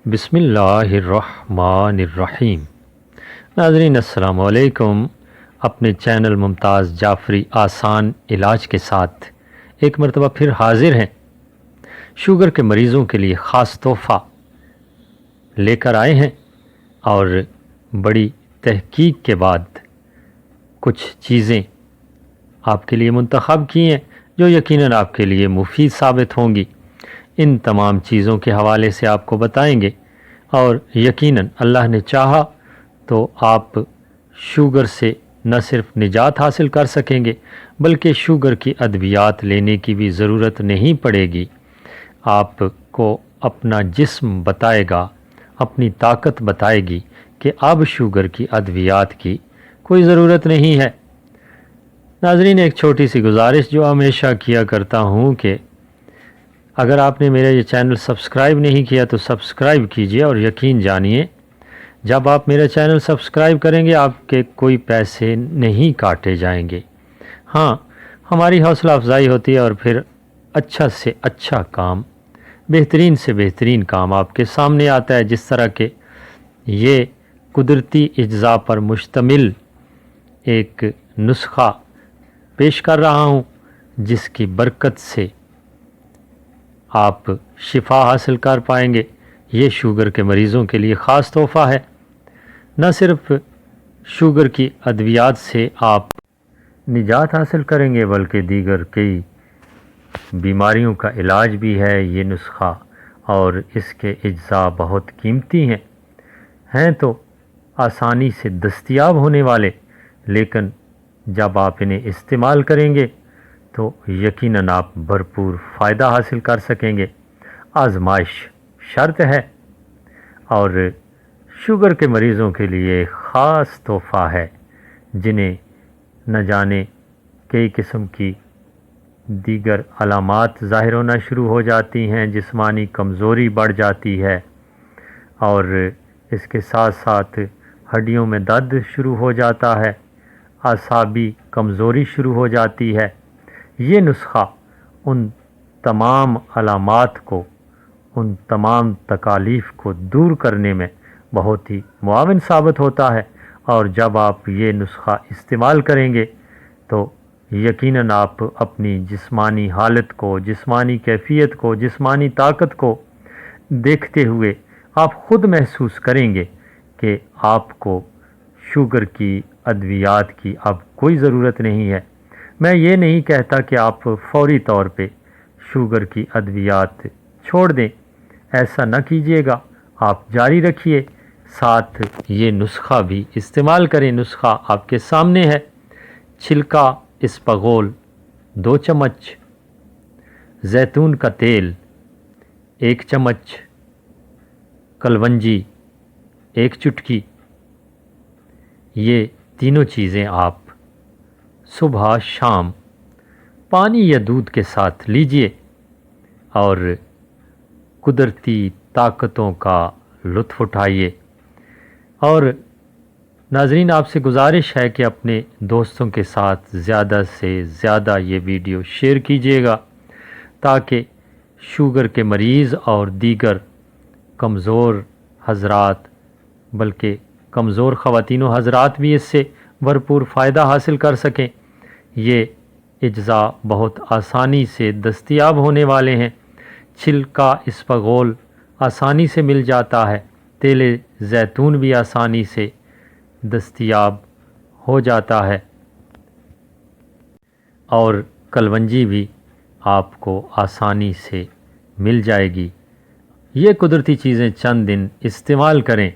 بسم اللہ الرحمن الرحیم۔ ناظرین السلام علیکم۔ اپنے چینل ممتاز جعفری آسان علاج کے ساتھ ایک مرتبہ پھر حاضر ہیں۔ شوگر کے مریضوں کے لیے خاص تحفہ لے کر آئے ہیں اور بڑی تحقیق کے بعد کچھ چیزیں آپ کے لیے منتخب کی ہیں جو یقیناً آپ کے لیے مفید ثابت ہوں گی۔ ان تمام چیزوں کے حوالے سے آپ کو بتائیں گے اور یقیناً اللہ نے چاہا تو آپ شوگر سے نہ صرف نجات حاصل کر سکیں گے بلکہ شوگر کی ادویات لینے کی بھی ضرورت نہیں پڑے گی۔ آپ کو اپنا جسم بتائے گا، اپنی طاقت بتائے گی کہ اب شوگر کی ادویات کی کوئی ضرورت نہیں ہے۔ ناظرین، ایک چھوٹی سی گزارش جو ہمیشہ کیا کرتا ہوں کہ اگر آپ نے میرا یہ چینل سبسکرائب نہیں کیا تو سبسکرائب کیجئے، اور یقین جانیے جب آپ میرا چینل سبسکرائب کریں گے آپ کے کوئی پیسے نہیں کاٹے جائیں گے۔ ہاں، ہماری حوصلہ افزائی ہوتی ہے اور پھر اچھا سے اچھا کام، بہترین سے بہترین کام آپ کے سامنے آتا ہے، جس طرح کہ یہ قدرتی اجزاء پر مشتمل ایک نسخہ پیش کر رہا ہوں جس کی برکت سے آپ شفا حاصل کر پائیں گے۔ یہ شوگر کے مریضوں کے لیے خاص تحفہ ہے۔ نہ صرف شوگر کی ادویات سے آپ نجات حاصل کریں گے بلکہ دیگر کئی بیماریوں کا علاج بھی ہے یہ نسخہ، اور اس کے اجزاء بہت قیمتی ہیں تو آسانی سے دستیاب ہونے والے، لیکن جب آپ انہیں استعمال کریں گے تو یقیناً آپ بھرپور فائدہ حاصل کر سکیں گے۔ آزمائش شرط ہے، اور شوگر کے مریضوں کے لیے خاص تحفہ ہے جنہیں نہ جانے کئی قسم کی دیگر علامات ظاہر ہونا شروع ہو جاتی ہیں، جسمانی کمزوری بڑھ جاتی ہے اور اس کے ساتھ ساتھ ہڈیوں میں درد شروع ہو جاتا ہے، اعصابی کمزوری شروع ہو جاتی ہے۔ یہ نسخہ ان تمام علامات کو، ان تمام تکالیف کو دور کرنے میں بہت ہی معاون ثابت ہوتا ہے، اور جب آپ یہ نسخہ استعمال کریں گے تو یقیناً آپ اپنی جسمانی حالت کو، جسمانی کیفیت کو، جسمانی طاقت کو دیکھتے ہوئے آپ خود محسوس کریں گے کہ آپ کو شوگر کی ادویات کی اب کوئی ضرورت نہیں ہے۔ میں یہ نہیں کہتا کہ آپ فوری طور پہ شوگر کی ادویات چھوڑ دیں، ایسا نہ کیجیے گا، آپ جاری رکھیے، ساتھ یہ نسخہ بھی استعمال کریں۔ نسخہ آپ کے سامنے ہے۔ چھلکا اسپغول 2 چمچ، زیتون کا تیل 1 چمچ، کلونجی 1 چٹکی، یہ تینوں چیزیں آپ صبح شام پانی یا دودھ کے ساتھ لیجئے اور قدرتی طاقتوں کا لطف اٹھائیے۔ اور ناظرین، آپ سے گزارش ہے کہ اپنے دوستوں کے ساتھ زیادہ سے زیادہ یہ ویڈیو شیئر کیجیے گا تاکہ شوگر کے مریض اور دیگر کمزور حضرات، بلکہ کمزور خواتین و حضرات بھی اس سے بھرپور فائدہ حاصل کر سکیں۔ یہ اجزاء بہت آسانی سے دستیاب ہونے والے ہیں۔ چھلکا اسپغول آسانی سے مل جاتا ہے، تیل زیتون بھی آسانی سے دستیاب ہو جاتا ہے، اور کلونجی بھی آپ کو آسانی سے مل جائے گی۔ یہ قدرتی چیزیں چند دن استعمال کریں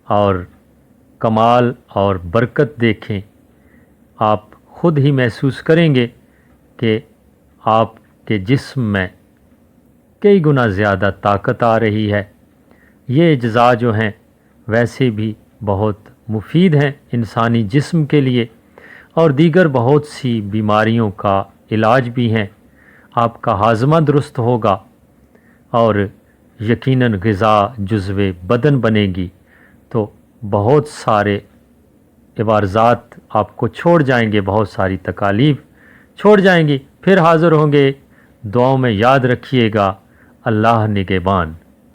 اور کمال اور برکت دیکھیں۔ آپ خود ہی محسوس کریں گے کہ آپ کے جسم میں کئی گنا زیادہ طاقت آ رہی ہے۔ یہ اجزاء جو ہیں ویسے بھی بہت مفید ہیں انسانی جسم کے لیے، اور دیگر بہت سی بیماریوں کا علاج بھی ہیں۔ آپ کا ہاضمہ درست ہوگا اور یقیناً غذا جزو بدن بنے گی تو بہت سارے عوارضات آپ کو چھوڑ جائیں گے، بہت ساری تکالیف چھوڑ جائیں گی۔ پھر حاضر ہوں گے، دعاؤں میں یاد رکھیے گا۔ اللہ نگہبان۔